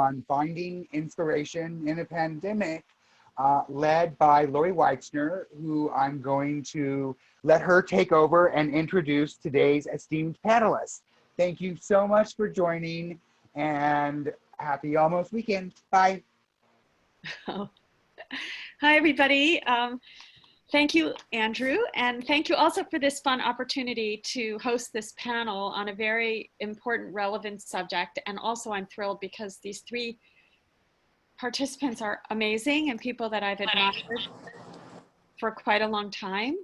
on finding inspiration in a pandemic, led by Lori Weitzner, who I'm going to let her take over and introduce today's esteemed panelists. Thank you so much for joining, and happy almost weekend. Bye. Oh. Hi, everybody. Thank you, Andrew, and thank you also for this fun opportunity to host this panel on a very important, relevant subject. And also I'm thrilled because these three participants are amazing and people that I've admired for quite a long time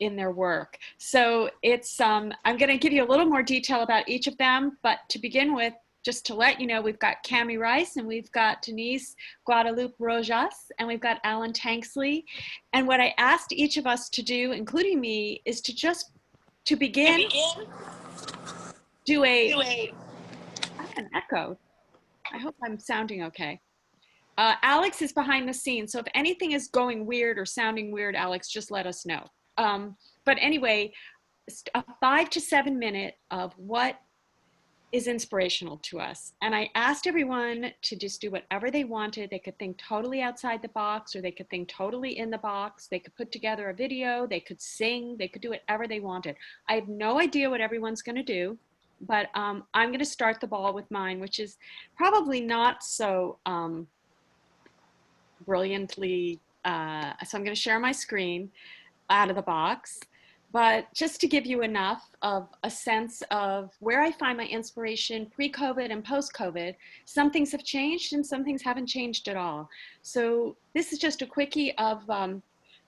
in their work. So it's, I'm gonna give you a little more detail about each of them, but to begin with, just to let you know, we've got Kammi Reiss and we've got Dennese Guadeloupe Rojas and we've got Alan Tanksley. And what I asked each of us to do, including me, is to just, to begin, do a, I have an echo. I hope I'm sounding okay. Alex is behind the scenes, so if anything is going weird or sounding weird, Alex, just let us know. But anyway, a 5 to 7 minute of what is inspirational to us. And I asked everyone to just do whatever they wanted. They could think totally outside the box or they could think totally in the box. They could put together a video, they could sing, they could do whatever they wanted. I have no idea what everyone's gonna do, but I'm gonna start the ball with mine, which is probably not so brilliantly, so I'm gonna share my screen out of the box. But just to give you enough of a sense of where I find my inspiration pre-COVID and post-COVID, some things have changed and some things haven't changed at all. So this is just a quickie of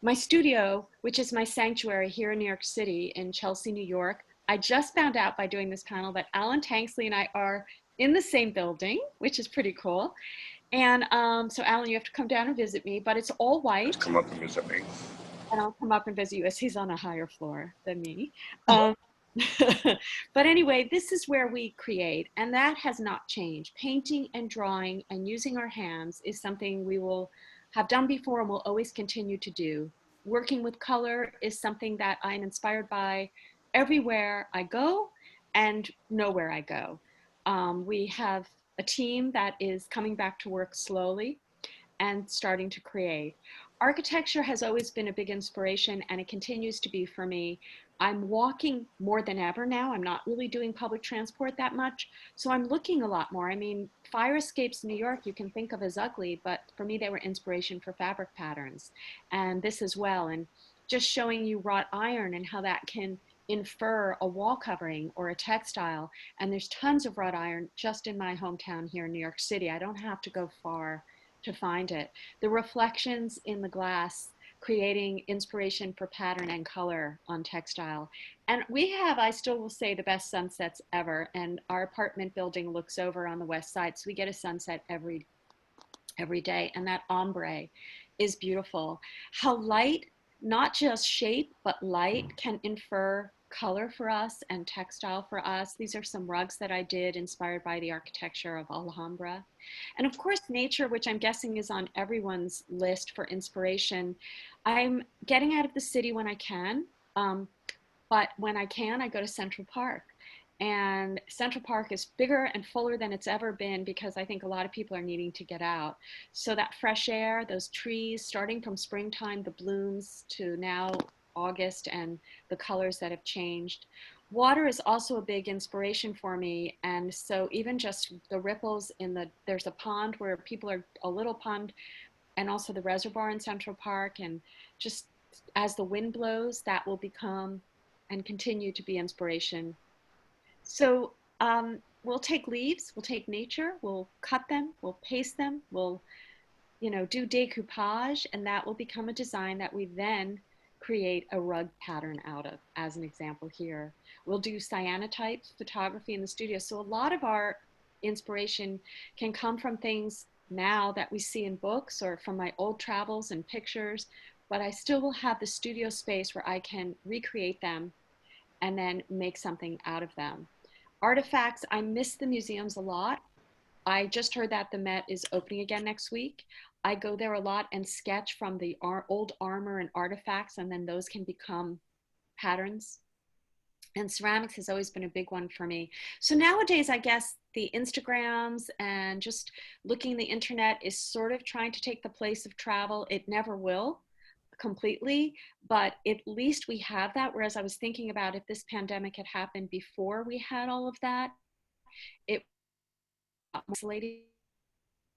my studio, which is my sanctuary here in New York City in Chelsea, New York. I just found out by doing this panel that Alan Tanksley and I are in the same building, which is pretty cool. And so Alan, you have to come down and visit me, but it's all white. Come up and visit me. And I'll come up and visit you as he's on a higher floor than me. But anyway, this is where we create, and that has not changed. Painting and drawing and using our hands is something we will have done before and will always continue to do. Working with color is something that I'm inspired by everywhere I go and nowhere I go. We have a team that is coming back to work slowly and starting to create. Architecture has always been a big inspiration and it continues to be for me. I'm walking more than ever now. I'm not really doing public transport that much. So I'm looking a lot more. I mean, fire escapes in New York you can think of as ugly, but for me they were inspiration for fabric patterns. And this as well. And just showing you wrought iron and how that can infer a wall covering or a textile. And there's tons of wrought iron just in my hometown here in New York City. I don't have to go far to find it. The reflections in the glass creating inspiration for pattern and color on textile. And we have, I still will say, the best sunsets ever. And our apartment building looks over on the west side, so we get a sunset every day. And that ombre is beautiful. How light, not just shape, but light can infer color for us and textile for us. These are some rugs that I did inspired by the architecture of Alhambra. And of course, nature, which I'm guessing is on everyone's list for inspiration. I'm getting out of the city when I can, but when I can, I go to Central Park. And Central Park is bigger and fuller than it's ever been because I think a lot of people are needing to get out. So that fresh air, those trees, starting from springtime, the blooms to now August and the colors that have changed. Water is also a big inspiration for me. And so even just the ripples in there's a pond where people are, a little pond, and also the reservoir in Central Park. And just as the wind blows, that will become and continue to be inspiration. So we'll take leaves, we'll take nature, we'll cut them, we'll paste them, we'll, do decoupage, and that will become a design that we then create a rug pattern out of, as an example here. We'll do cyanotype photography in the studio. So a lot of our inspiration can come from things now that we see in books or from my old travels and pictures, but I still will have the studio space where I can recreate them and then make something out of them. Artifacts, I miss the museums a lot. I just heard that the Met is opening again next week. I go there a lot and sketch from the old armor and artifacts, and then those can become patterns And ceramics has always been a big one for me. So nowadays, I guess the Instagrams and just looking the internet is sort of trying to take the place of travel. It never will completely, but at least we have that. Whereas I was thinking about if this pandemic had happened before we had all of that, it was isolated,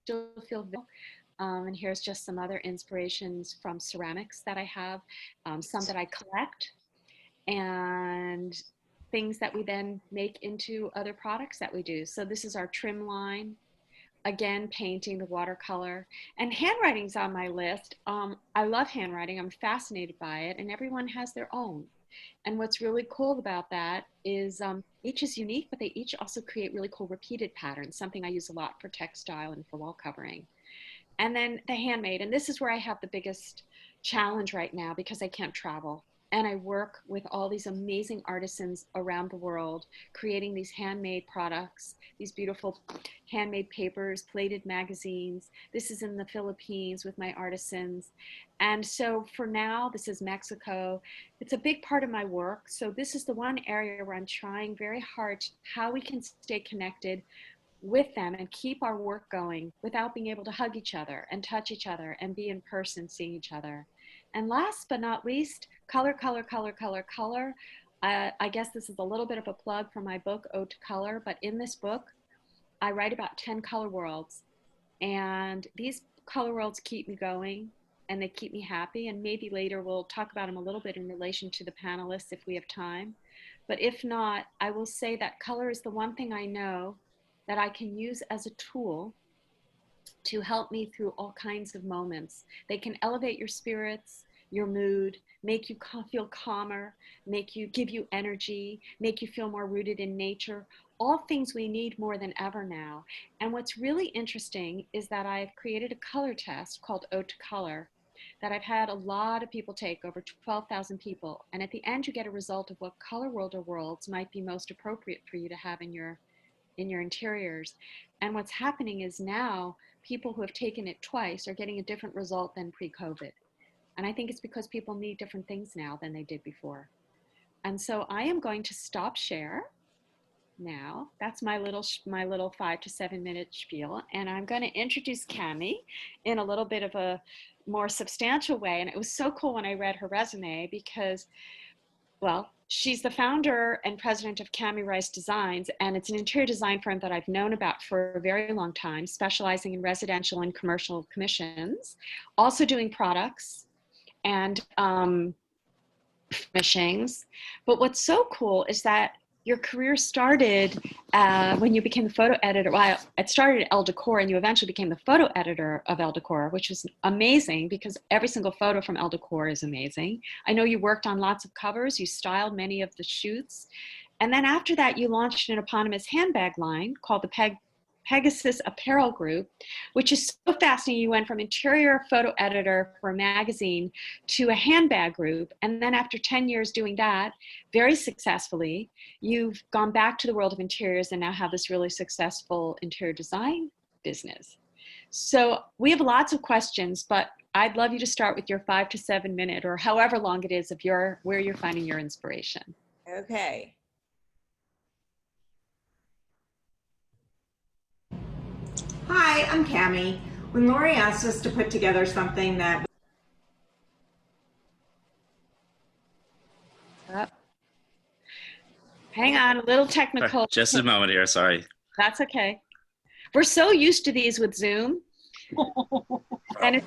still feel and here's just some other inspirations from ceramics that I have, some that I collect, and things that we then make into other products that we do. So this is our trim line. Again, painting, the watercolor, and handwriting's on my list. I love handwriting. I'm fascinated by it, and everyone has their own. And what's really cool about that is each is unique, but they each also create really cool repeated patterns, something I use a lot for textile and for wall covering. And then the handmade, and this is where I have the biggest challenge right now because I can't travel. And I work with all these amazing artisans around the world, creating these handmade products, these beautiful handmade papers, plated magazines. This is in the Philippines with my artisans. And so for now, this is Mexico. It's a big part of my work. So this is the one area where I'm trying very hard how we can stay connected with them and keep our work going without being able to hug each other and touch each other and be in person seeing each other. And last but not least, color, color, color, color, color. I guess this is a little bit of a plug for my book, Ode to Color, but in this book, I write about 10 color worlds. And these color worlds keep me going and they keep me happy. And maybe later we'll talk about them a little bit in relation to the panelists if we have time. But if not, I will say that color is the one thing I know that I can use as a tool to help me through all kinds of moments. They can elevate your spirits, your mood, make you feel calmer, give you energy, make you feel more rooted in nature, all things we need more than ever now. And what's really interesting is that I've created a color test called Ode to Color that I've had a lot of people take, over 12,000 people. And at the end, you get a result of what color world or worlds might be most appropriate for you to have in your interiors. And what's happening is now people who have taken it twice are getting a different result than pre-COVID. And I think it's because people need different things now than they did before. And so I am going to stop share now. That's my little 5 to 7 minute spiel. And I'm going to introduce Kammi in a little bit of a more substantial way. And it was so cool when I read her resume because, well, she's the founder and president of Kammi Reiss Designs, and it's an interior design firm that I've known about for a very long time, specializing in residential and commercial commissions, also doing products and furnishings. But what's so cool is that your career started when you became the photo editor. Well, it started at Elle Decor, and you eventually became the photo editor of Elle Decor, which was amazing because every single photo from Elle Decor is amazing. I know you worked on lots of covers, you styled many of the shoots. And then after that, you launched an eponymous handbag line called the Pegasus Apparel Group, which is so fascinating. You went from interior photo editor for a magazine to a handbag group. And then after 10 years doing that, very successfully, you've gone back to the world of interiors and now have this really successful interior design business. So we have lots of questions, but I'd love you to start with your 5 to 7 minute or however long it is of where you're finding your inspiration. Okay. Hi, I'm Kammi. When Lori asked us to put together something that Hang on, a little technical. Just a moment here, sorry. That's okay. We're so used to these with Zoom. And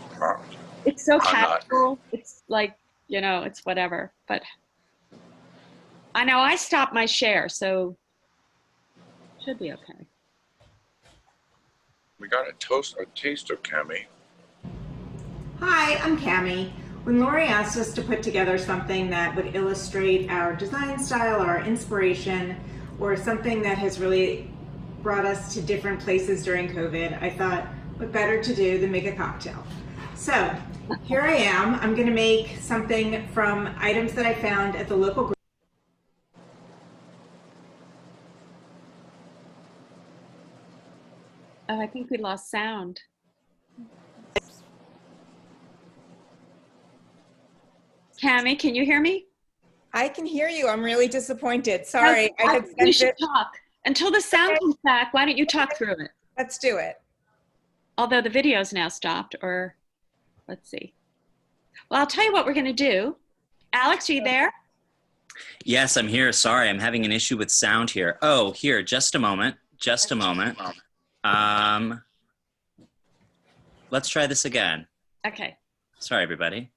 it's so casual. It's like, you know, it's whatever. But I know I stopped my share, so it should be okay. We got a taste of Kammi. Hi, I'm Kammi. When Lori asked us to put together something that would illustrate our design style, our inspiration, or something that has really brought us to different places during COVID, I thought, what better to do than make a cocktail? So here I am. I'm going to make something from items that I found at the local grocery. Oh, I think we lost sound. Kammi, can you hear me? I can hear you. I'm really disappointed. Sorry, I had We sent should it. talk. Until the sound comes back, why don't you talk through it? Let's do it. Although the video's now stopped, or let's see. Well, I'll tell you what we're going to do. Alex, are you there? Yes, I'm here. Sorry, I'm having an issue with sound here. Oh, here, just a moment. Just a moment. Let's try this again. Okay. Sorry, everybody.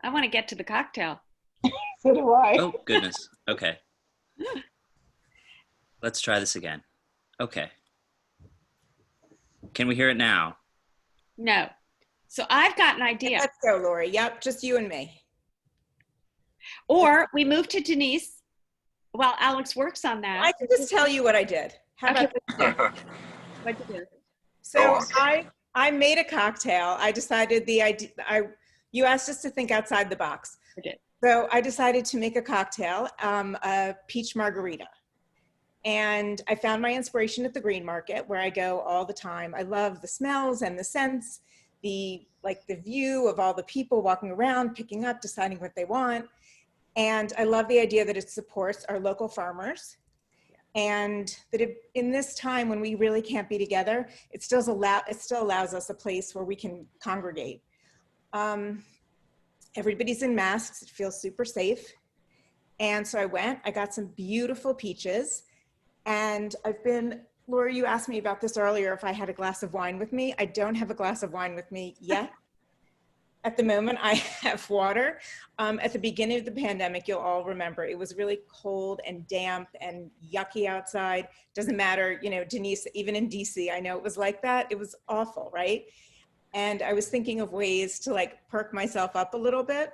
I want to get to the cocktail. So do I. Oh, goodness. Okay. Let's try this again. Okay. Can we hear it now? No. So I've got an idea. Let's go, Lori. Yep, just you and me. Or we move to Denise while Alex works on that. I can just tell you what I did. How Okay. about What'd you do? So I made a cocktail. I decided you asked us to think outside the box. I did. So I decided to make a cocktail, a peach margarita. And I found my inspiration at the Green Market, where I go all the time. I love the smells and the scents, the view of all the people walking around, picking up, deciding what they want. And I love the idea that it supports our local farmers. And that in this time when we really can't be together, it still allows us a place where we can congregate. Everybody's in masks. It feels super safe. And so I got some beautiful peaches. And Lori, you asked me about this earlier, if I had a glass of wine with me. I don't have a glass of wine with me yet. At the moment, I have water. At the beginning of the pandemic, you'll all remember, it was really cold and damp and yucky outside. Doesn't matter, Denise, even in DC, I know it was like that. It was awful, right? And I was thinking of ways to perk myself up a little bit.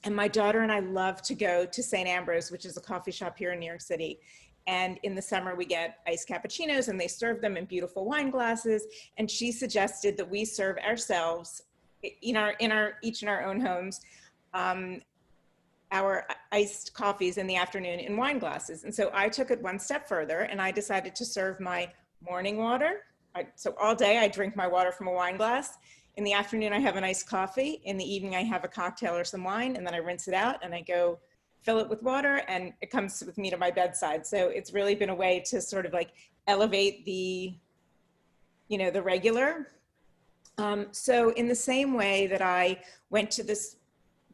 And my daughter and I love to go to St. Ambrose, which is a coffee shop here in New York City. And in the summer we get iced cappuccinos and they serve them in beautiful wine glasses. And she suggested that we serve ourselves each in our own homes, our iced coffees in the afternoon in wine glasses. And so I took it one step further and I decided to serve my morning water. So all day I drink my water from a wine glass. In the afternoon I have an iced coffee. In the evening I have a cocktail or some wine, and then I rinse it out and I go fill it with water and it comes with me to my bedside. So it's really been a way to sort of elevate the regular. So in the same way that I went to this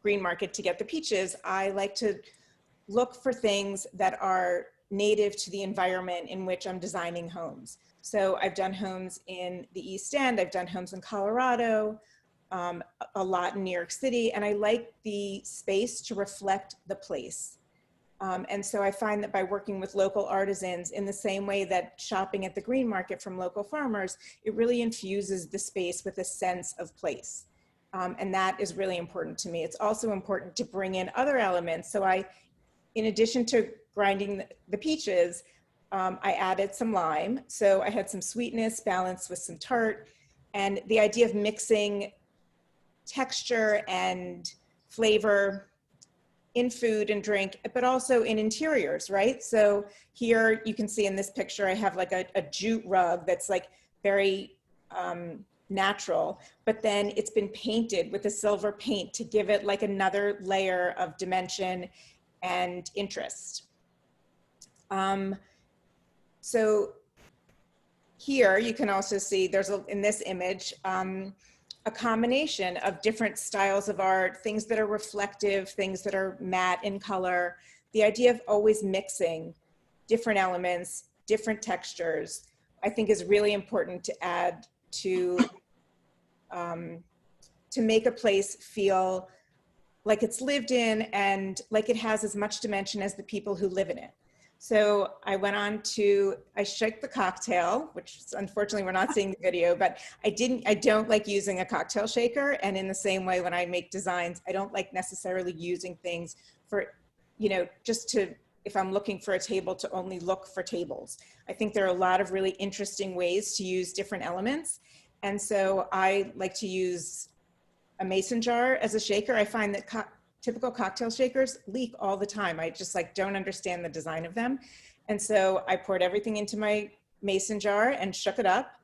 Green Market to get the peaches, I like to look for things that are native to the environment in which I'm designing homes. So I've done homes in the East End, I've done homes in Colorado, a lot in New York City, and I like the space to reflect the place. And so I find that by working with local artisans in the same way that shopping at the Green Market from local farmers, it really infuses the space with a sense of place. And that is really important to me. It's also important to bring in other elements. So in addition to grinding the peaches, I added some lime. So I had some sweetness balanced with some tart, and the idea of mixing texture and flavor in food and drink, but also in interiors, right? So here you can see in this picture, I have a jute rug that's very natural, but then it's been painted with a silver paint to give it another layer of dimension and interest. So here you can also see in this image, a combination of different styles of art, things that are reflective, things that are matte in color. The idea of always mixing different elements, different textures, I think is really important to add to make a place feel like it's lived in and like it has as much dimension as the people who live in it. So I shook the cocktail, which unfortunately we're not seeing the video, but I don't like using a cocktail shaker. And in the same way, when I make designs, I don't like necessarily using things for, if I'm looking for a table, to only look for tables. I think there are a lot of really interesting ways to use different elements. And so I like to use a mason jar as a shaker. I find that typical cocktail shakers leak all the time. I just don't understand the design of them. And so I poured everything into my mason jar and shook it up.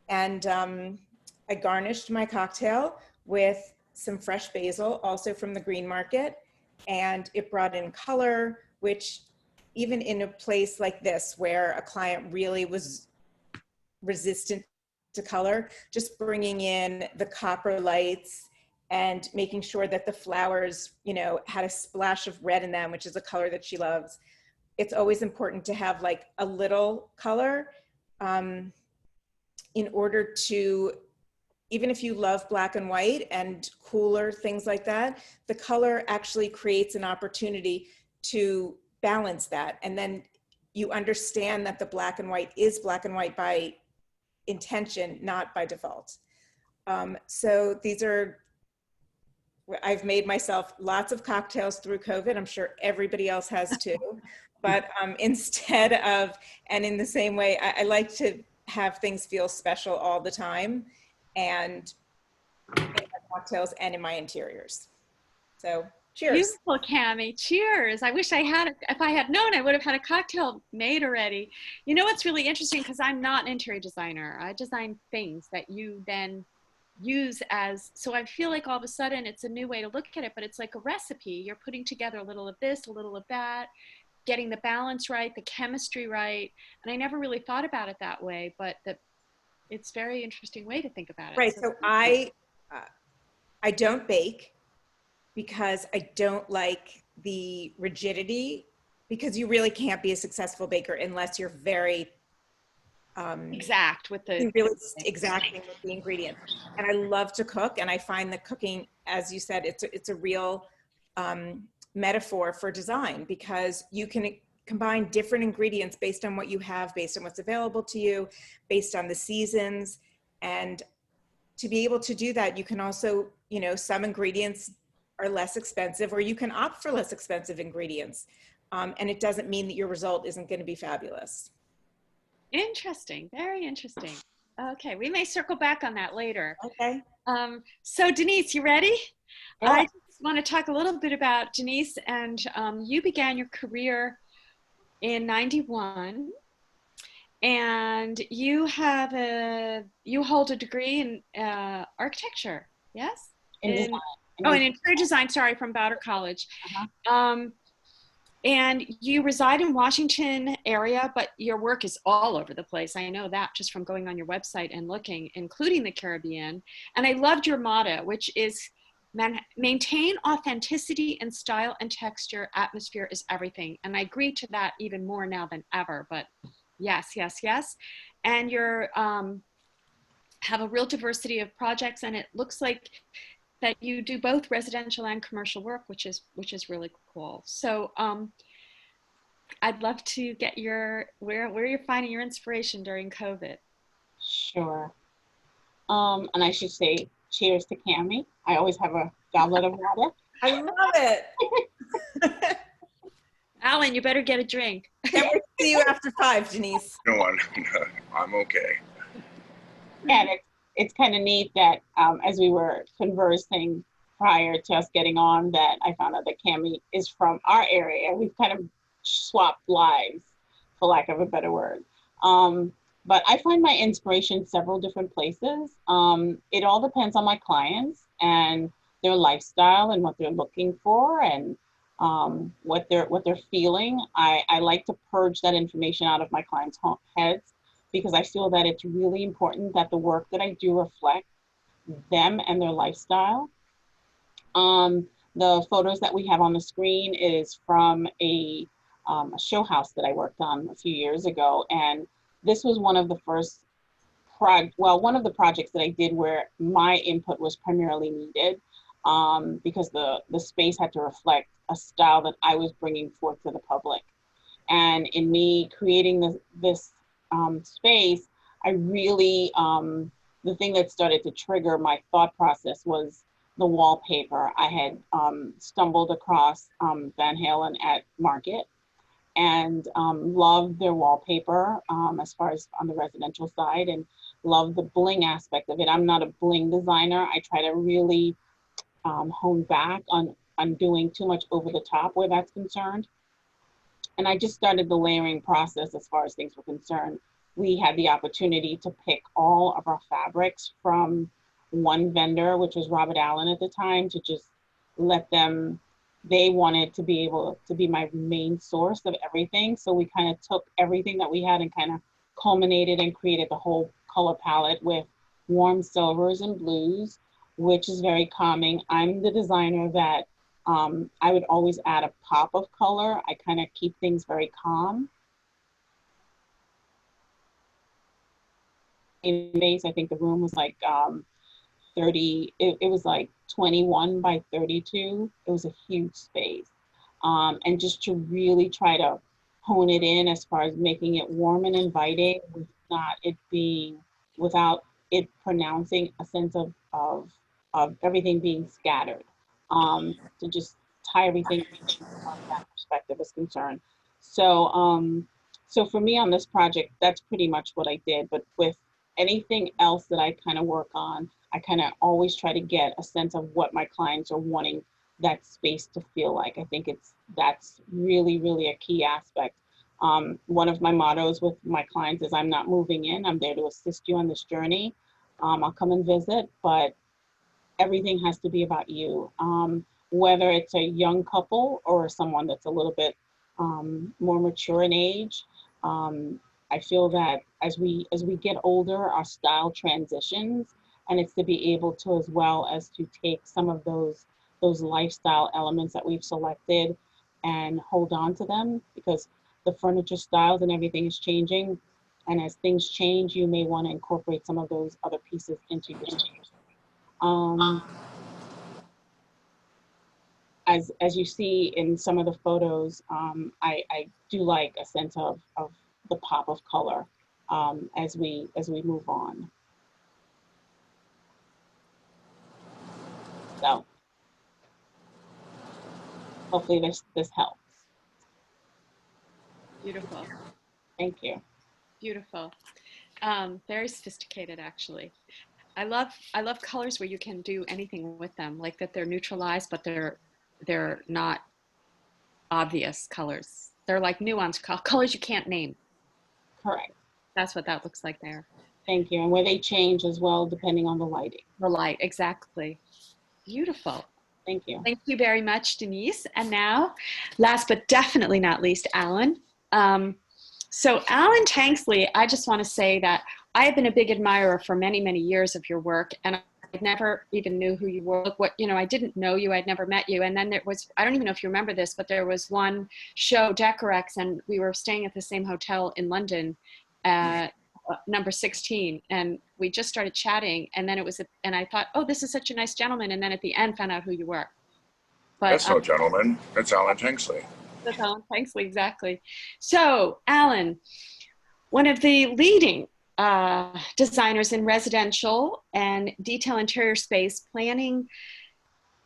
And I garnished my cocktail with some fresh basil, also from the green market, and it brought in color, which even in a place like this where a client really was resistant to color, just bringing in the copper lights and making sure that the flowers, you know, had a splash of red in them, which is a color that she loves. It's always important to have like a little color in order to, even if you love black and white and cooler things like that, the color actually creates an opportunity to balance that. And then you understand that the black and white is black and white by intention, not by default. So these are, I've made myself lots of cocktails through COVID. I'm sure everybody else has too. But instead of, and in the same way, I like to have things feel special all the time, and in my cocktails and in my interiors. So cheers. Beautiful, Kammi. Cheers. I wish I had, if I had known, I would have had a cocktail made already. You know what's really interesting, because I'm not an interior designer. I design things that you then use as, so I feel like all of a sudden it's a new way to look at it, but it's like a recipe. You're putting together a little of this, a little of that, getting the balance right, the chemistry right. And I never really thought about it that way, but that it's a very interesting way to think about it. Right, so I don't bake because I don't like the rigidity, because you really can't be a successful baker unless you're very exact with the really exacting with the ingredients. And I love to cook, and I find that cooking, as you said, it's a real metaphor for design, because you can combine different ingredients based on what you have, based on what's available to you, based on the seasons. And to be able to do that, you can also, you know, some ingredients are less expensive, or you can opt for less expensive ingredients. And it doesn't mean that your result isn't going to be fabulous. Interesting. Very interesting. Okay, we may circle back on that later. Okay. So Denise, you ready? Yeah. I just want to talk a little bit about Denise, and you began your career in '91, and you hold a degree in architecture, yes? In design. In interior design, sorry, from Bowder College. Uh-huh. And you reside in Washington area, but your work is all over the place. I know that just from going on your website and looking, including the Caribbean. And I loved your motto, which is maintain authenticity and style and texture. Atmosphere is everything. And I agree to that even more now than ever, but yes, yes, yes. And you're have a real diversity of projects, and it looks like that you do both residential and commercial work, which is really cool. So I'd love to get where you're finding your inspiration during COVID. Sure. And I should say cheers to Kammi. I always have a goblet of water. I love it. Alan, you better get a drink. Can't wait to see you after 5, Denise. No, I'm okay. And it's kind of neat that as we were conversing prior to us getting on, that I found out that Kammi is from our area. We've kind of swapped lives, for lack of a better word. But I find my inspiration several different places. It all depends on my clients and their lifestyle and what they're looking for, and what they're feeling. I like to purge that information out of my clients' heads, because I feel that it's really important that the work that I do reflect them and their lifestyle. The photos that we have on the screen is from a show house that I worked on a few years ago. And this was one of the first one of the projects that I did where my input was primarily needed, because the space had to reflect a style that I was bringing forth to the public. And in me creating this space, I really, the thing that started to trigger my thought process was the wallpaper. I had stumbled across Van Halen at Market, and loved their wallpaper as far as on the residential side, and loved the bling aspect of it. I'm not a bling designer. I try to really hone back on doing too much over the top where that's concerned. And I just started the layering process as far as things were concerned. We had the opportunity to pick all of our fabrics from one vendor, which was Robert Allen at the time, to just let them, they wanted to be able to be my main source of everything. So we kind of took everything that we had and kind of culminated and created the whole color palette with warm silvers and blues, which is very calming. I'm the designer that I would always add a pop of color. I kind of keep things very calm. In base, I think the room was like 30, it was like 21 by 32. It was a huge space. And just to really try to hone it in as far as making it warm and inviting, without it pronouncing a sense of everything being scattered. To just tie everything as far as that perspective is concerned. So for me on this project, that's pretty much what I did. But with anything else that I kind of work on, I kind of always try to get a sense of what my clients are wanting that space to feel like. I think that's really, really a key aspect. One of my mottos with my clients is, I'm not moving in, I'm there to assist you on this journey. I'll come and visit, but everything has to be about you. Whether it's a young couple or someone that's a little bit more mature in age. I feel that as we get older, our style transitions, and it's to be able to, as well as to take some of those lifestyle elements that we've selected and hold on to them, because the furniture styles and everything is changing. And as things change, you may want to incorporate some of those other pieces into your space. As you see in some of the photos, I do like a sense of the pop of color as we move on. So hopefully this helps. Beautiful. Thank you. Beautiful. Very sophisticated, actually. I love colors where you can do anything with them, like that they're neutralized, but they're not obvious colors. They're like nuanced colors you can't name. Correct. That's what that looks like there. Thank you. And where they change as well, depending on the lighting. The light, exactly. Beautiful. Thank you. Thank you very much, Denise. And now, last but definitely not least, Alan. So Alan Tanksley, I just want to say that I have been a big admirer for many, many years of your work, and I never even knew who you were. I didn't know you, I'd never met you. And then there was, I don't even know if you remember this, but there was one show, Decorex, and we were staying at the same hotel in London, number 16, and we just started chatting, and then and I thought, oh, this is such a nice gentleman, and then at the end found out who you were. But That's no gentleman. That's Alan Tanksley. That's Alan Tanksley, exactly. So, Alan, one of the leading designers in residential and detail interior space planning.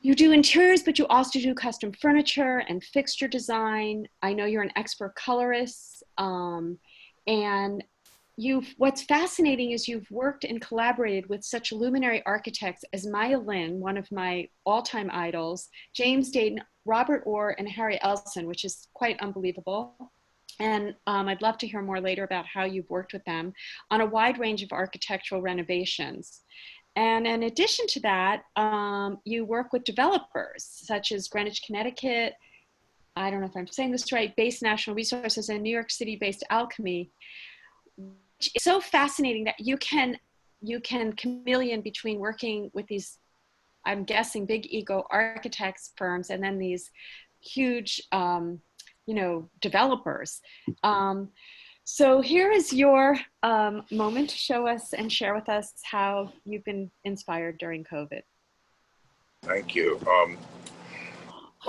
You do interiors, but you also do custom furniture and fixture design. I know you're an expert colorist, and what's fascinating is you've worked and collaborated with such luminary architects as Maya Lin, one of my all-time idols, James Dayton, Robert Orr, and Harry Elson, which is quite unbelievable. And I'd love to hear more later about how you've worked with them on a wide range of architectural renovations. And in addition to that, you work with developers such as Greenwich, Connecticut, I don't know if I'm saying this right, Base National Resources, and New York City-based Alchemy. It's so fascinating that you can chameleon between working with these, I'm guessing, big ego architects firms and then these huge, developers. So here is your moment to show us and share with us how you've been inspired during COVID. Thank you. Well,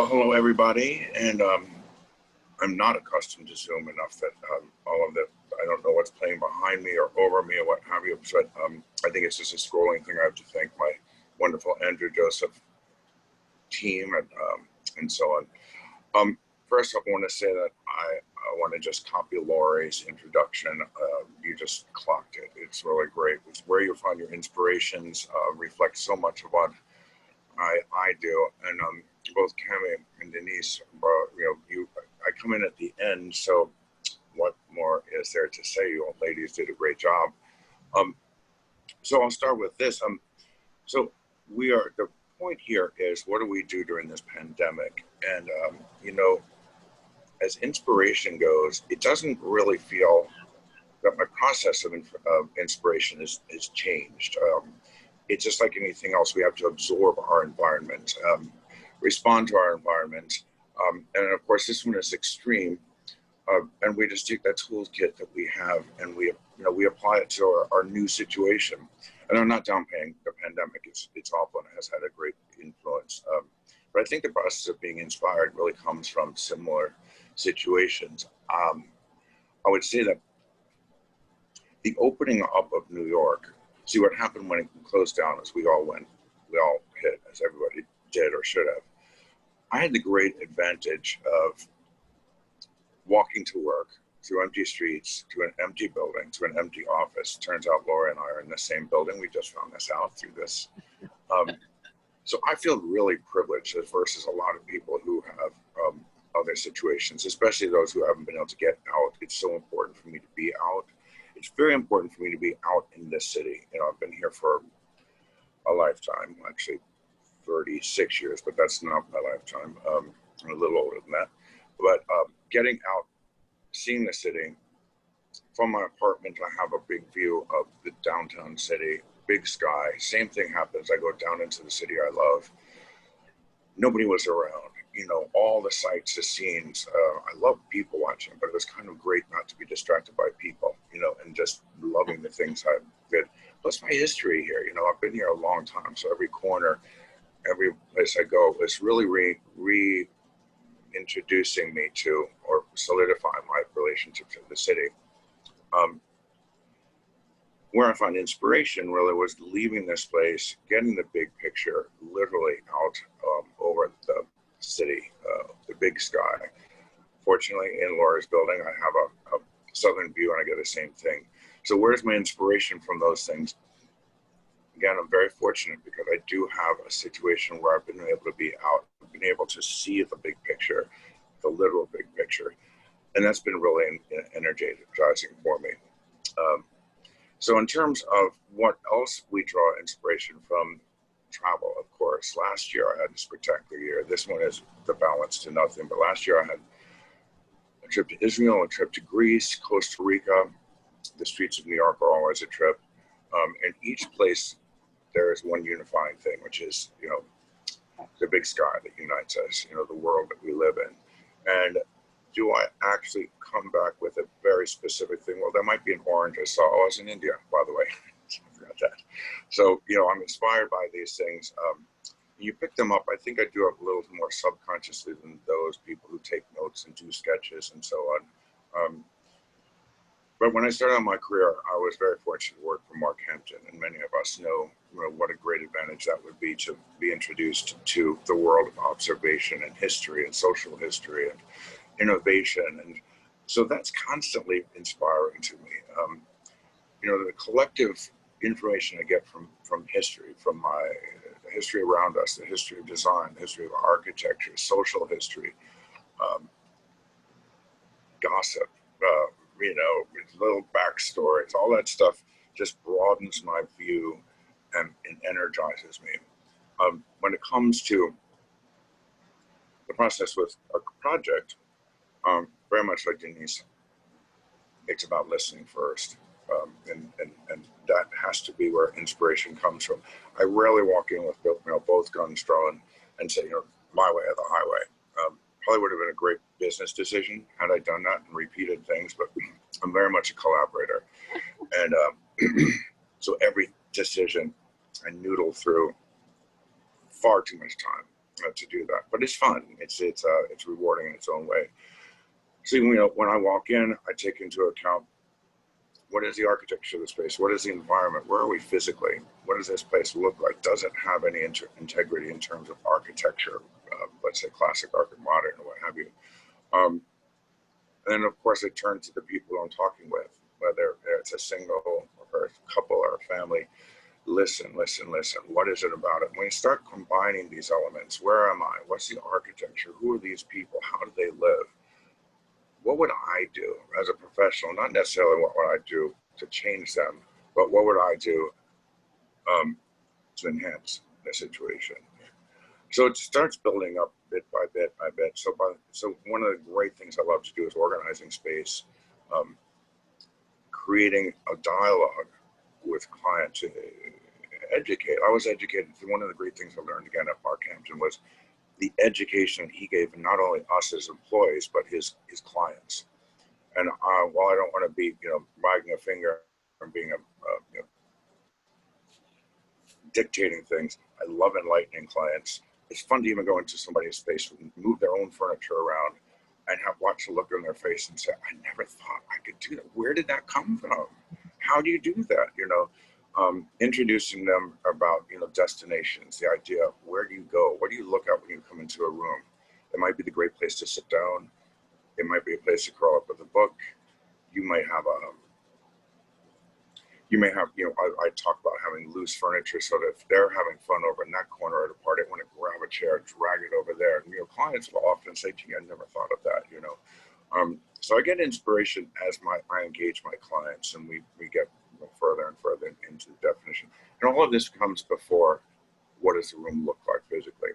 hello, everybody. And I'm not accustomed to Zoom enough that all of the, I don't know what's playing behind me or over me or what have you. But I think it's just a scrolling thing. I have to thank my wonderful Andrew Joseph team and so on. First, I want to say that I want to just copy Lori's introduction. You just clocked it. It's really great. It's where you find your inspirations reflects so much of what I do. And both Kammi and Denise, I come in at the end, so what more is there to say? You all ladies did a great job. So I'll start with this. So the point here is, what do we do during this pandemic? And, as inspiration goes, it doesn't really feel that my process of inspiration is changed. It's just like anything else. We have to absorb our environment, respond to our environment. And of course, this one is extreme. And we just take that toolkit that we have and we apply it to our new situation. And I'm not downplaying the pandemic. It's awful and it has had a great influence. But I think the process of being inspired really comes from similar situations. I would say that the opening up of New York, see what happened when it closed down is we all hit, as everybody did or should have. I had the great advantage of walking to work through empty streets, to an empty building, to an empty office. Turns out Laura and I are in the same building. We just found this out through this. So I feel really privileged versus a lot of people who have other situations, especially those who haven't been able to get out. It's so important for me to be out. It's very important for me to be out in this city. I've been here for a lifetime, actually 36 years, but that's not my lifetime. I'm a little older than that. But getting out, seeing the city, from my apartment, I have a big view of the downtown city, big sky. Same thing happens. I go down into the city I love. Nobody was around. All the sights, the scenes. I love people watching, but it was kind of great not to be distracted by people, and just loving the things I did. Plus my history here, I've been here a long time. So every corner, every place I go is really reintroducing me to or solidifying my relationship to the city. Where I find inspiration really was leaving this place, getting the big picture literally out over the city, the big sky. Fortunately, in Laura's building, I have a southern view and I get the same thing. So where's my inspiration from those things? Again, I'm very fortunate because I do have a situation where I've been able to be out, been able to see the big picture, the literal big picture. And that's been really energizing for me. So in terms of what else we draw inspiration from, travel, of course. Last year I had a spectacular year. This one is the balance to nothing. But last year I had a trip to Israel, a trip to Greece, Costa Rica. The streets of New York are always a trip. In each place, there is one unifying thing, which is, the big sky that unites us, the world that we live in. And do I actually come back with a very specific thing? Well, there might be an orange I saw. I was in India, by the way. I forgot that. So, I'm inspired by these things. You pick them up. I think I do it a little more subconsciously than those people who take notes and do sketches and so on. But when I started on my career, I was very fortunate to work for Mark Hampton, and many of us know, what a great advantage that would be to be introduced to the world of observation and history and social history and innovation. And so that's constantly inspiring to me. The collective information I get from history, from the history around us, the history of design, the history of architecture, social history, gossip, little backstories, all that stuff just broadens my view and energizes me. When it comes to the process with a project, very much like Denise, it's about listening first. And that has to be where inspiration comes from. I rarely walk in with both guns drawn and say, my way or the highway. Probably would have been a great business decision had I done that and repeated things, but I'm very much a collaborator. And so every decision I noodle through far too much time to do that. But it's fun. It's rewarding in its own way. So when I walk in, I take into account, what is the architecture of the space? What is the environment? Where are we physically? What does this place look like? Does it have any integrity in terms of architecture? Let's say classic, modern, or what have you. And then, of course, I turn to the people I'm talking with, whether it's a single or a couple or a family. Listen. What is it about it? When you start combining these elements, where am I? What's the architecture? Who are these people? How do they live? What would I do as a professional? Not necessarily what would I do to change them, but what would I do to to enhance the situation. So it starts building up bit by bit by bit. So one of the great things I love to do is organizing space, creating a dialogue with clients to educate. I was educated. One of the great things I learned again at Markhampton was the education he gave not only us as employees, but his clients. And while I don't want to be, wagging a finger and being dictating things, I love enlightening clients. It's fun to even go into somebody's space and move their own furniture around and watch the look on their face and say, I never thought I could do that. Where did that come from? How do you do that? Introducing them about, destinations, the idea of where do you go? What do you look at when you come into a room? It might be the great place to sit down. It might be a place to curl up with a book. You might have I talk about having loose furniture so that if they're having fun over in that corner at a party, I want to grab a chair, drag it over there. And, clients will often say to me, I never thought of that, So I get inspiration as I engage my clients, and we get further and further into the definition. And all of this comes before what does the room look like physically.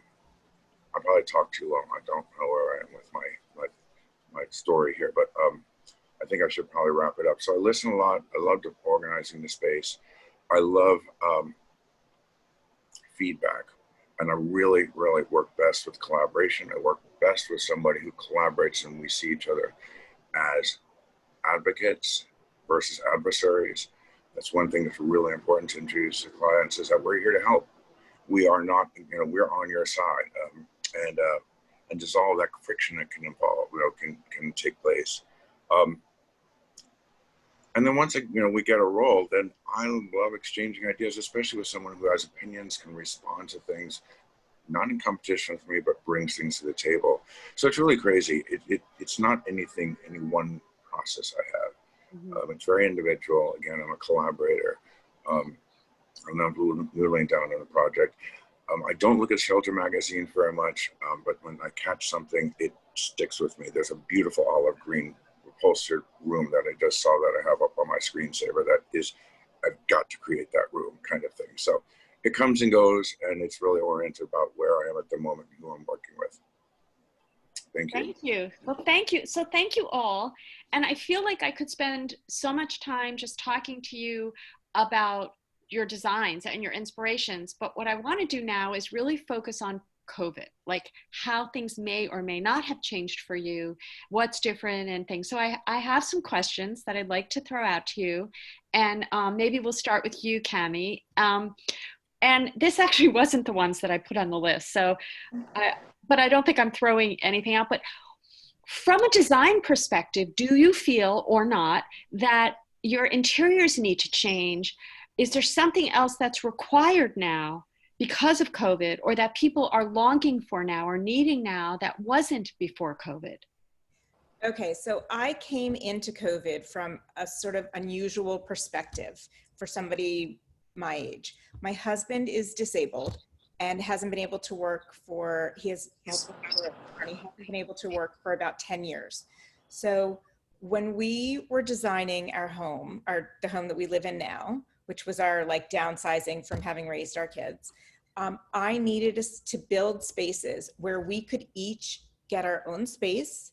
I probably talked too long. I don't know where I am with my story here, but I think I should probably wrap it up. So I listen a lot. I love organizing the space. I love feedback, and I really, really work best with collaboration. I work best with somebody who collaborates, and we see each other as advocates versus adversaries. That's one thing that's really important to introduce to clients, is that we're here to help. We are not, we're on your side, and dissolve that friction that can involve, can take place. And then once we get a role, then I love exchanging ideas, especially with someone who has opinions, can respond to things, not in competition with me, but brings things to the table. So it's really crazy. It's not any one process I have. Mm-hmm. It's very individual. Again, I'm a collaborator. I'm not noodling down on the project. I don't look at Shelter magazine very much, but when I catch something, it sticks with me. There's a beautiful olive green upholstered room that I just saw that I have up on my screensaver. That is, I've got to create that room kind of thing. So it comes and goes, and it's really oriented about where I am at the moment and who I'm working with. Thank you. Thank you. Well, thank you. So thank you all. And I feel like I could spend so much time just talking to you about your designs and your inspirations. But what I want to do now is really focus on COVID, like how things may or may not have changed for you, what's different and things. So I have some questions that I'd like to throw out to you. And maybe we'll start with you, Kammi. And this actually wasn't the ones that I put on the list. So, but I don't think I'm throwing anything out. But from a design perspective, do you feel or not that your interiors need to change? Is there something else that's required now because of COVID, or that people are longing for now or needing now that wasn't before COVID? Okay, so I came into COVID from a sort of unusual perspective for somebody my age. My husband is disabled and hasn't been able to work he has multiple sclerosis, and he hasn't been able to work for about 10 years. So when we were designing our home, the home that we live in now, which was our downsizing from having raised our kids, I needed us to build spaces where we could each get our own space,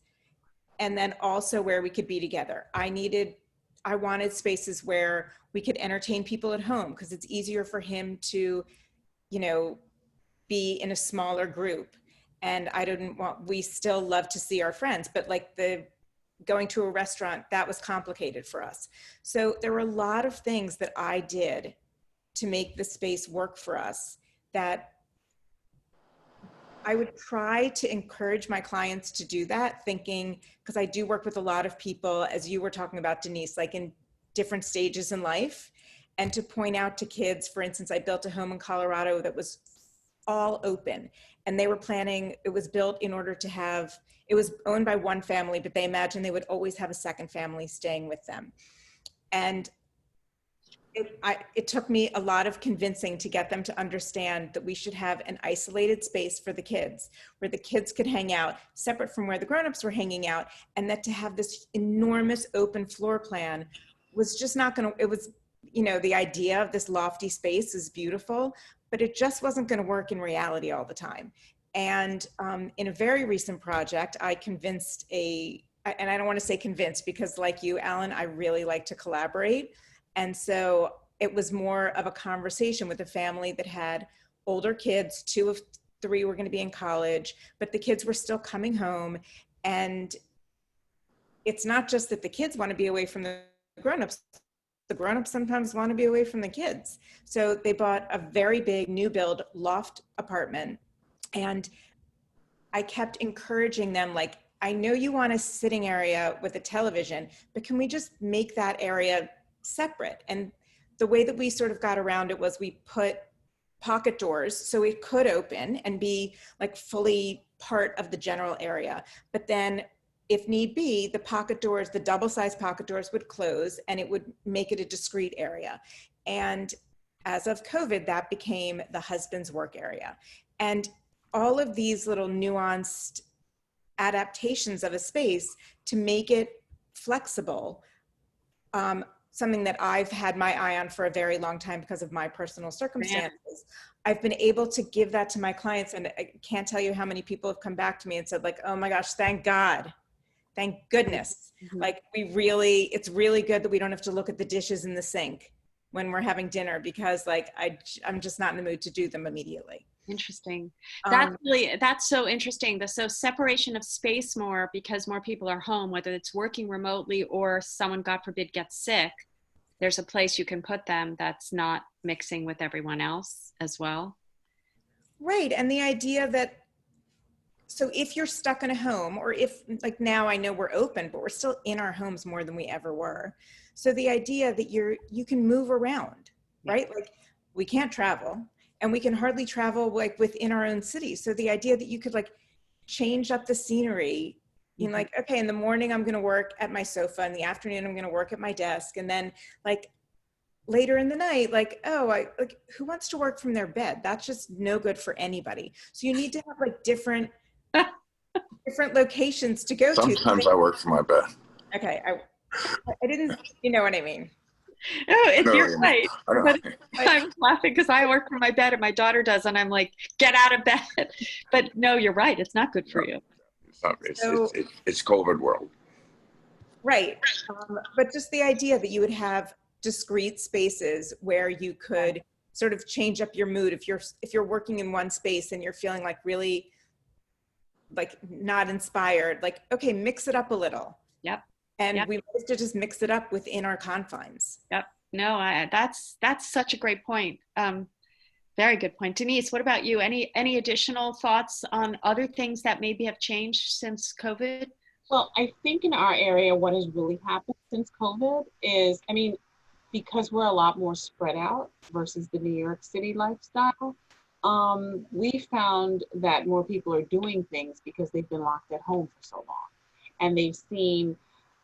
and then also where we could be together. I wanted spaces where we could entertain people at home, because it's easier for him to, be in a smaller group. And we still love to see our friends, but going to a restaurant, that was complicated for us. So there were a lot of things that I did to make the space work for us that I would try to encourage my clients to do that, thinking, because I do work with a lot of people, as you were talking about, Denise, in different stages in life, and to point out to kids, for instance, I built a home in Colorado that was all open, and they were planning, it was built in order to have, it was owned by one family, but they imagined they would always have a second family staying with them. And it took me a lot of convincing to get them to understand that we should have an isolated space for the kids, where the kids could hang out separate from where the grownups were hanging out, and that to have this enormous open floor plan was just not going to, it was, you know, the idea of this lofty space is beautiful, but it just wasn't going to work in reality all the time. And in a very recent project, I convinced and I don't want to say convinced because like you, Alan, I really like to collaborate. And so it was more of a conversation with a family that had older kids, 2 of 3 were going to be in college, but the kids were still coming home. And it's not just that the kids want to be away from the grown-ups. The grown-ups sometimes want to be away from the kids. So they bought a very big new build loft apartment. And I kept encouraging them, like, I know you want a sitting area with a television, but can we just make that area separate? And the way that we sort of got around it was we put pocket doors so it could open and be like fully part of the general area. But then if need be, the pocket doors, the double-sized pocket doors would close and it would make it a discrete area. And as of COVID, that became the husband's work area. And all of these little nuanced adaptations of a space to make it flexible, something that I've had my eye on for a very long time because of my personal circumstances. Yeah. I've been able to give that to my clients, and I can't tell you how many people have come back to me and said, like, oh my gosh, thank God. Thank goodness. Mm-hmm. Like it's really good that we don't have to look at the dishes in the sink when we're having dinner, because like I'm just not in the mood to do them immediately. Interesting. That's so interesting. So separation of space more because more people are home, whether it's working remotely or someone, God forbid, gets sick. There's a place you can put them that's not mixing with everyone else as well. Right. And the idea that, so if you're stuck in a home, or if like now I know we're open, but we're still in our homes more than we ever were. So the idea that you can move around, right? Like we can't travel. And we can hardly travel like within our own city. So the idea that you could like change up the scenery, you know, like, okay, in the morning, I'm going to work at my sofa. In the afternoon, I'm going to work at my desk. And then like later in the night, like, oh, who wants to work from their bed? That's just no good for anybody. So you need to have like different locations to go to. Sometimes I work from my bed. Okay. I didn't, you know what I mean? Oh, you're right. But I was laughing because I work from my bed and my daughter does, and I'm like, get out of bed. But no, you're right. It's not good for you. It's not. It's COVID world. Right. But just the idea that you would have discrete spaces where you could sort of change up your mood. If you're working in one space and you're feeling like really like not inspired, like, okay, mix it up a little. Yep. And we have to just mix it up within our confines. Yep. No, that's such a great point. Very good point. Denise, what about you? Any additional thoughts on other things that maybe have changed since COVID? Well, I think in our area, what has really happened since COVID is, I mean, because we're a lot more spread out versus the New York City lifestyle, we found that more people are doing things because they've been locked at home for so long. And they've seen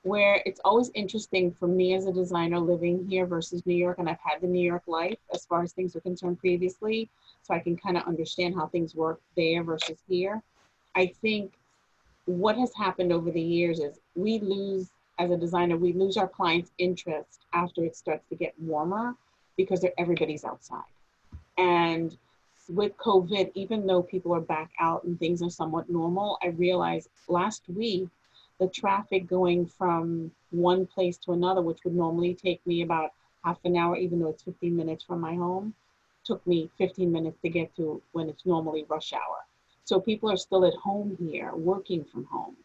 where it's always interesting for me as a designer living here versus New York, and I've had the New York life as far as things are concerned previously, so I can kind of understand how things work there versus here. I think what has happened over the years is we lose, as a designer, we lose our clients' interest after it starts to get warmer because everybody's outside. And with COVID, even though people are back out and things are somewhat normal, I realized last week, the traffic going from one place to another, which would normally take me about half an hour, even though it's 15 minutes from my home, took me 15 minutes to get to when it's normally rush hour. So people are still at home here, working from home.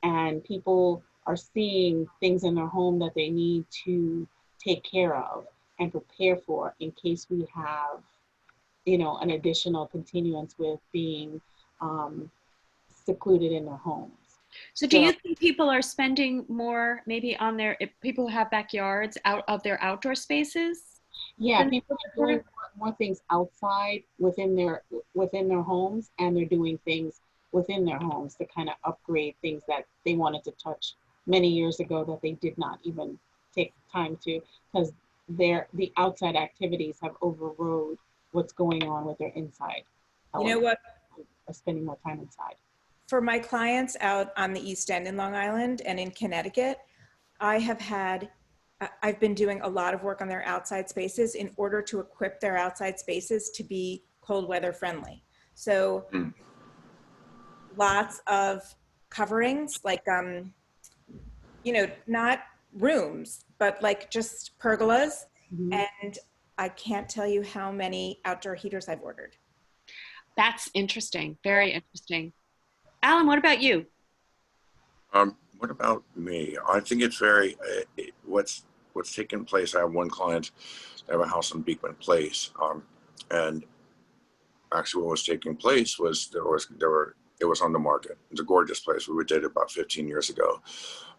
And people are seeing things in their home that they need to take care of and prepare for in case we have, you know, an additional continuance with being secluded in their homes. So do you think people are spending more maybe on if people have backyards out of their outdoor spaces? Yeah, people are doing more things outside within their homes, and they're doing things within their homes to kind of upgrade things that they wanted to touch many years ago that they did not even take time to, because the outside activities have overrode what's going on with their inside. You know what? Are spending more time inside. For my clients out on the East End in Long Island and in Connecticut, I have had I've been doing a lot of work on their outside spaces in order to equip their outside spaces to be cold weather friendly. So lots of coverings, like, you know, not rooms, but like just pergolas. And I can't tell you how many outdoor heaters I've ordered. That's interesting. Very interesting. Alan, what about you? What about me? I think it's very what's taken place. I have one client. They have a house in Beekman Place, and actually, what was taking place was it was on the market. It's a gorgeous place. We did it about 15 years ago,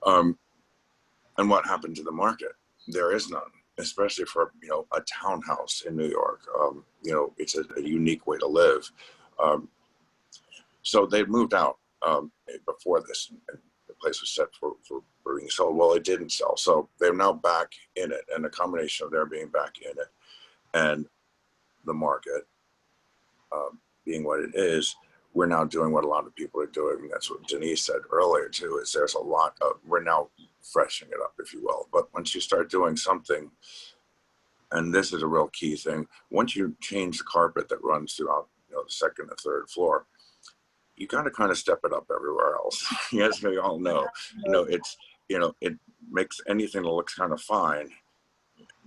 and what happened to the market? There is none, especially for a townhouse in New York. It's a unique way to live. So they moved out before this. And the place was set for being sold. Well, it didn't sell. So they're now back in it. And the combination of their being back in it and the market being what it is, we're now doing what a lot of people are doing. And that's what Denise said earlier too, is there's a lot of, we're now freshening it up, if you will. But once you start doing something, and this is a real key thing, once you change the carpet that runs throughout the second and third floor, you got to kind of step it up everywhere else. As we all know, it makes anything that looks kind of fine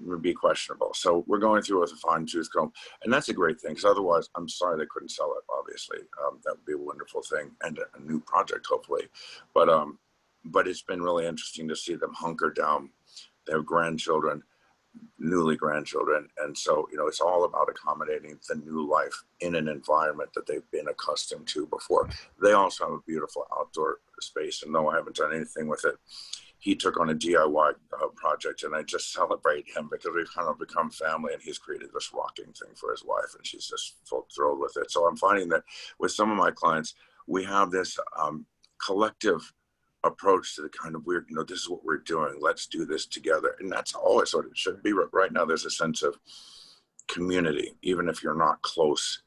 would be questionable. So we're going through with a fine tooth comb, and that's a great thing, because otherwise, I'm sorry they couldn't sell it. Obviously, that would be a wonderful thing and a new project, hopefully. But it's been really interesting to see them hunker down. They have grandchildren, newly grandchildren, and so it's all about accommodating the new life in an environment that they've been accustomed to before. They also have a beautiful outdoor space, and though I haven't done anything with it, he took on a DIY project, and I just celebrate him because we've kind of become family, and he's created this rocking thing for his wife, and she's just thrilled with it. So I'm finding that with some of my clients, we have this collective approach to the kind of weird, this is what we're doing, let's do this together. And that's always what it should be. Right now, there's a sense of community, even if you're not close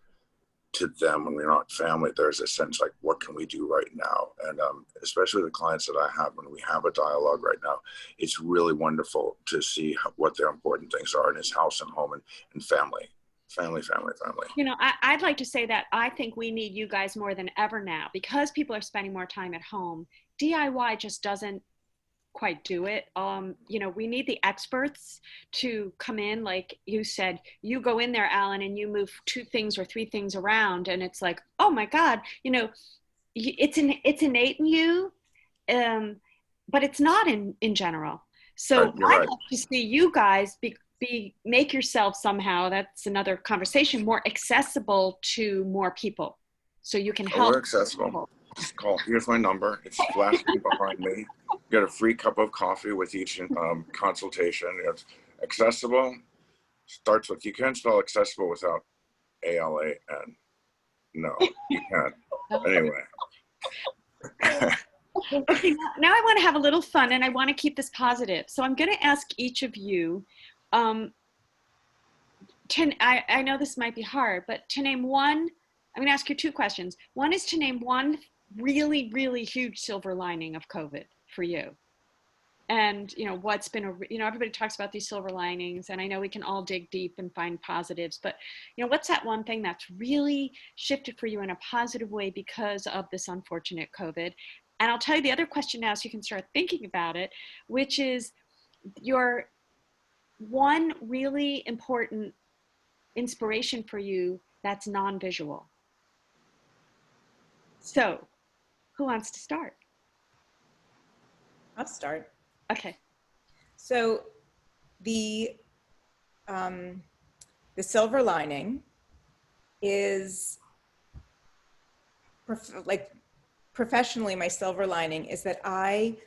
to them, when we're not family, there's a sense like, what can we do right now? And especially the clients that I have, when we have a dialogue right now, it's really wonderful to see what their important things are in his house and home and family. Family. I'd like to say that I think we need you guys more than ever now, because people are spending more time at home. DIY just doesn't quite do it. We need the experts to come in. Like you said, you go in there, Alan, and you move 2 things or 3 things around, and it's like, oh my God, it's innate in you, but it's not in general. So You're I'd right. love to see you guys make yourself somehow, that's another conversation, more accessible to more people, so you can help. We're accessible. People. Just call. Here's my number. It's flashing behind me. You get a free cup of coffee with each consultation. It's accessible. Starts with, you can't spell accessible without ALAN. No, you can't. Anyway. Okay, now I want to have a little fun, and I want to keep this positive. So I'm going to ask each of you, I know this might be hard, but to name one, I'm going to ask you 2 questions. One is to name one really, really huge silver lining of COVID for you. And, what's been, everybody talks about these silver linings, and I know we can all dig deep and find positives, but, what's that one thing that's really shifted for you in a positive way because of this unfortunate COVID? And I'll tell you the other question now so you can start thinking about it, which is your one really important inspiration for you that's non-visual. So, who wants to start? I'll start. Okay. So the silver lining is professionally, my silver lining is that I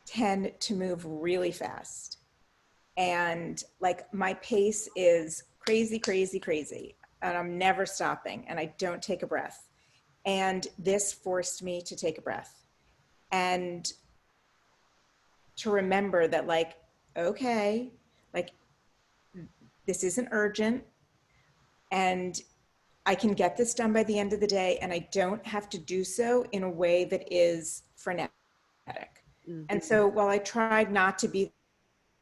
tend to move really fast, and like my pace is crazy, and I'm never stopping, and I don't take a breath. And this forced me to take a breath and to remember that, like, okay, like, this isn't urgent, and I can get this done by the end of the day, and I don't have to do so in a way that is frenetic. Mm-hmm. And so while I tried not to be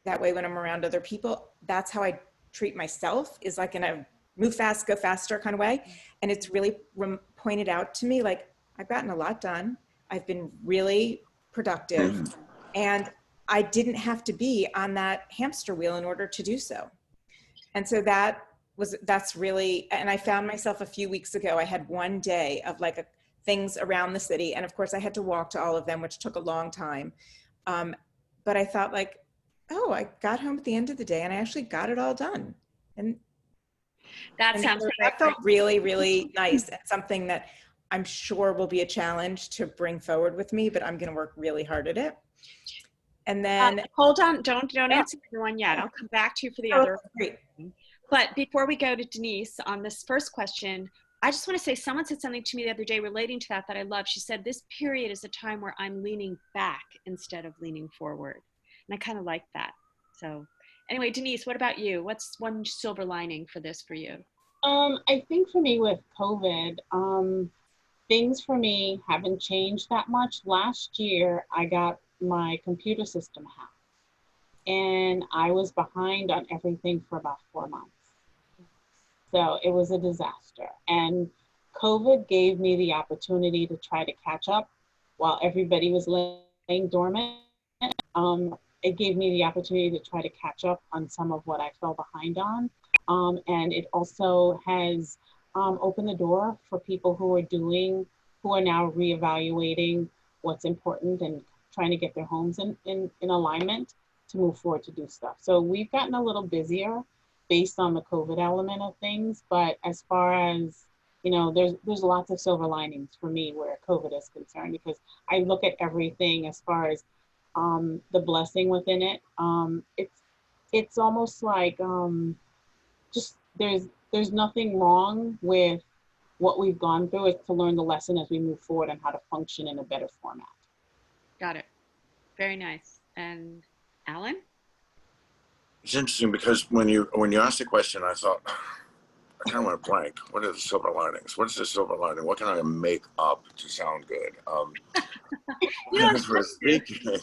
that way when I'm around other people, that's how I treat myself, is like in a move fast, go faster kind of way. And it's really pointed out to me, like, I've gotten a lot done. I've been really productive, and I didn't have to be on that hamster wheel in order to do so. And so that's really, and I found myself a few weeks ago, I had one day of like things around the city. And of course I had to walk to all of them, which took a long time. But I thought like, oh, I got home at the end of the day and I actually got it all done. And that sounds so that felt really, really nice, and something that I'm sure will be a challenge to bring forward with me, but I'm going to work really hard at it. And then hold on, don't answer everyone yet. I'll come back to you for the other. Great. But before we go to Denise on this first question, I just want to say someone said something to me the other day relating to that I love. She said, this period is a time where I'm leaning back instead of leaning forward. And I kind of like that. So anyway, Denise, what about you? What's one silver lining for this for you? I think for me with COVID, things for me haven't changed that much. Last year, I got my computer system hacked, and I was behind on everything for about 4 months. So it was a disaster. And COVID gave me the opportunity to try to catch up while everybody was laying dormant. It gave me the opportunity to try to catch up on some of what I fell behind on. And it also has opened the door for people who are now reevaluating what's important and trying to get their homes in alignment to move forward to do stuff. So we've gotten a little busier based on the COVID element of things, but as far as, you know, there's lots of silver linings for me where COVID is concerned, because I look at everything as far as the blessing within it. It's almost like just there's nothing wrong with what we've gone through. It's to learn the lesson as we move forward on how to function in a better format. Got it. Very nice. And Alan? It's interesting because when you asked the question, I thought, I kind of went blank. What are the silver linings? What's the silver lining? What can I make up to sound good? As we're speaking,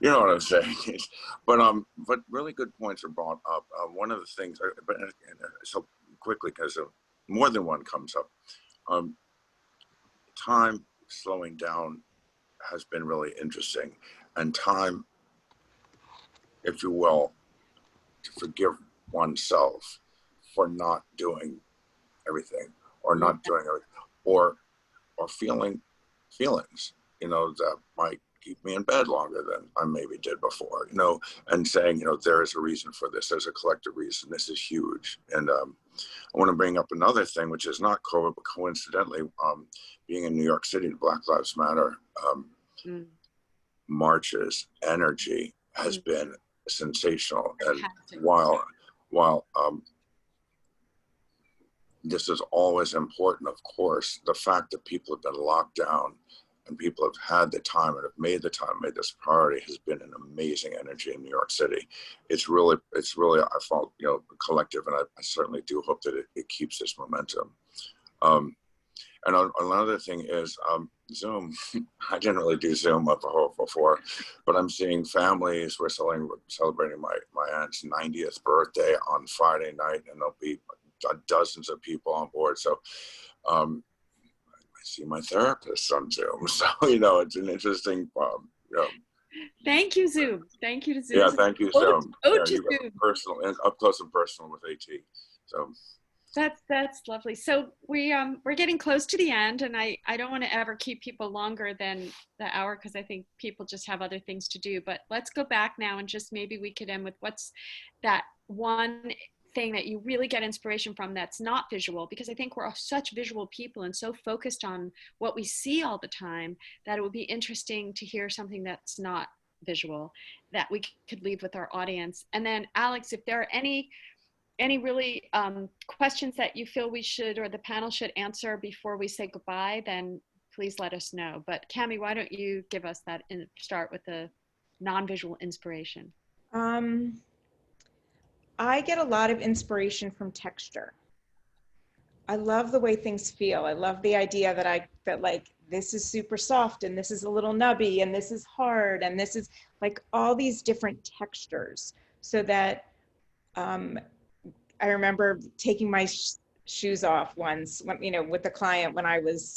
you know what I'm saying. But really good points are brought up. One of the things, but so quickly because more than one comes up. Time slowing down has been really interesting, and time, if you will, to forgive oneself for not doing everything, or not doing everything, or feeling feelings, you know, that might keep me in bed longer than I maybe did before, you know, and saying, you know, there is a reason for this. There's a collective reason. This is huge. And I want to bring up another thing, which is not COVID, but coincidentally, being in New York City, the Black Lives Matter marches, energy has been sensational. And while this is always important, of course, the fact that people have been locked down and people have had the time and have made the time, made this priority, has been an amazing energy in New York City. It's really, I felt, you know, collective, and I certainly do hope that it keeps this momentum. And another thing is Zoom. I didn't really do Zoom before, but I'm seeing families. We're celebrating my aunt's 90th birthday on Friday night, and there'll be dozens of people on board. So I see my therapist on Zoom. So, you know, it's an interesting you know. Thank you, Zoom. Thank you to Zoom. Yeah, thank you, Zoom. To Zoom. Personal and up close and personal with AT. So that's lovely. So we're getting close to the end, and I don't want to ever keep people longer than the hour, because I think people just have other things to do. But let's go back now, and just maybe we could end with what's that one thing that you really get inspiration from that's not visual, because I think we're all such visual people and so focused on what we see all the time that it would be interesting to hear something that's not visual that we could leave with our audience. And then Alex, if there are any really questions that you feel we should, or the panel should answer before we say goodbye, then please let us know. But Kammi, why don't you give us that and start with the non-visual inspiration? I get a lot of inspiration from texture. I love the way things feel. I love the idea that like this is super soft, and this is a little nubby, and this is hard, and this is like all these different textures. so that I remember taking my shoes off once, when, you know, with the client when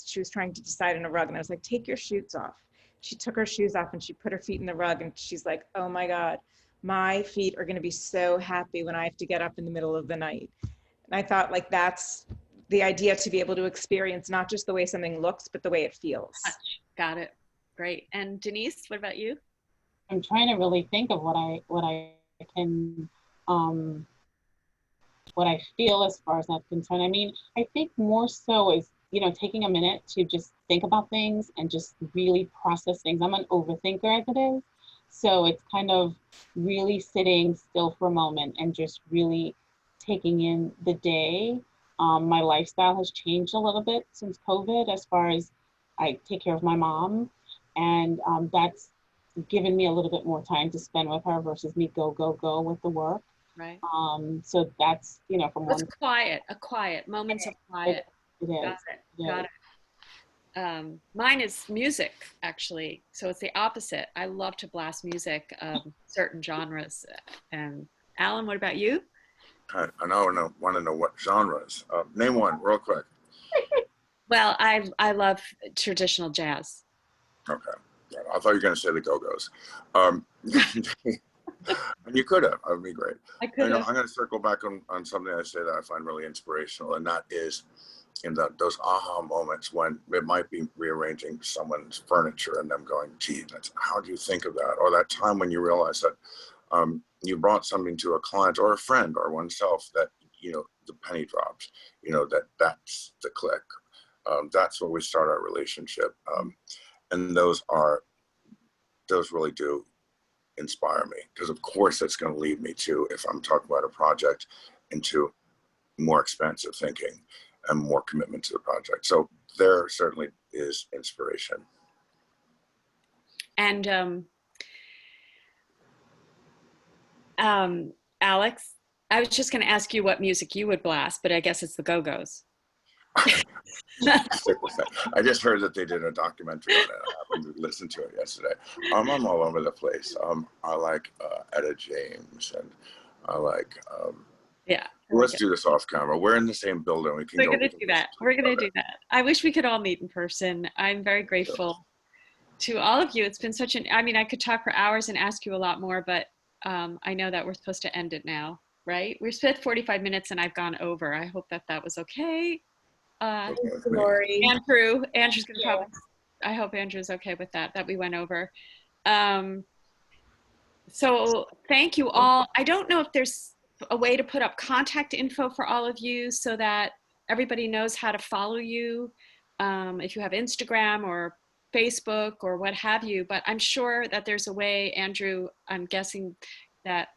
she was trying to decide on a rug, and I was like, take your shoes off. She took her shoes off and she put her feet in the rug, and she's like, oh my God, my feet are going to be so happy when I have to get up in the middle of the night. And I thought, like, that's the idea, to be able to experience not just the way something looks, but the way it feels. Got it. Great. And Denise, what about you? I'm trying to really think of what I can, what I feel as far as that's concerned. I mean, I think more so is, you know, taking a minute to just think about things and just really process things. I'm an overthinker as it is. So it's kind of really sitting still for a moment and just really taking in the day. My lifestyle has changed a little bit since COVID, as far as I take care of my mom, and that's given me a little bit more time to spend with her versus me go with the work. Right. So that's, you know, from What's one. quiet, moments of quiet. It is. Got it. Mine is music, actually. So it's the opposite. I love to blast music of certain genres. And Alan, what about you? I want to know what genres. Name one real quick. Well, I love traditional jazz. Okay. Yeah, I thought you were going to say the Go-Go's. And you could have. That would be great. I could have. I'm going to circle back on something I say that I find really inspirational, and that is in those aha moments when it might be rearranging someone's furniture and them going, gee, how do you think of that? Or that time when you realize that you brought something to a client or a friend or oneself that, you know, the penny drops, you know, that's the click. That's where we start our relationship. And those really do inspire me, because of course that's going to lead me to, if I'm talking about a project, into more expansive thinking and more commitment to the project. So there certainly is inspiration. And Alex, I was just going to ask you what music you would blast, but I guess it's the Go-Go's. Stick with that. I just heard that they did a documentary on it. I happened to listen to it yesterday. I'm all over the place. I like Etta James, and I like yeah. Let's do this off camera. We're in the same building. We're going to do that. We're going to do that. I wish we could all meet in person. I'm very grateful to all of you. It's been such I mean, I could talk for hours and ask you a lot more, but I know that we're supposed to end it now, right? We're spent 45 minutes and I've gone over. I hope that was okay. Lori. Andrew's going to probably, I hope Andrew's okay with that we went over. So thank you all. I don't know if there's a way to put up contact info for all of you so that everybody knows how to follow you. If you have Instagram or Facebook or what have you, but I'm sure that there's a way, Andrew, I'm guessing that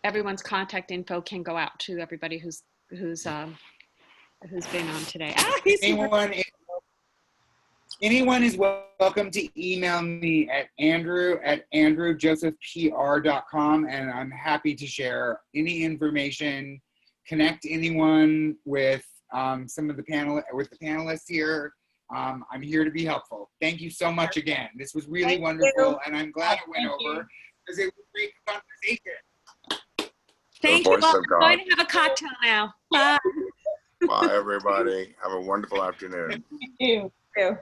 everyone's contact info can go out to everybody who's been on today. Anyone is welcome to email me at andrew@andrewjosephpr.com, and I'm happy to share any information, connect anyone with some of the panelists here. I'm here to be helpful. Thank you so much again. This was really wonderful, and I'm glad it went over because it was a great conversation. Thank you all. I'm going to have a cocktail now. Bye. Bye, everybody. Have a wonderful afternoon. You too.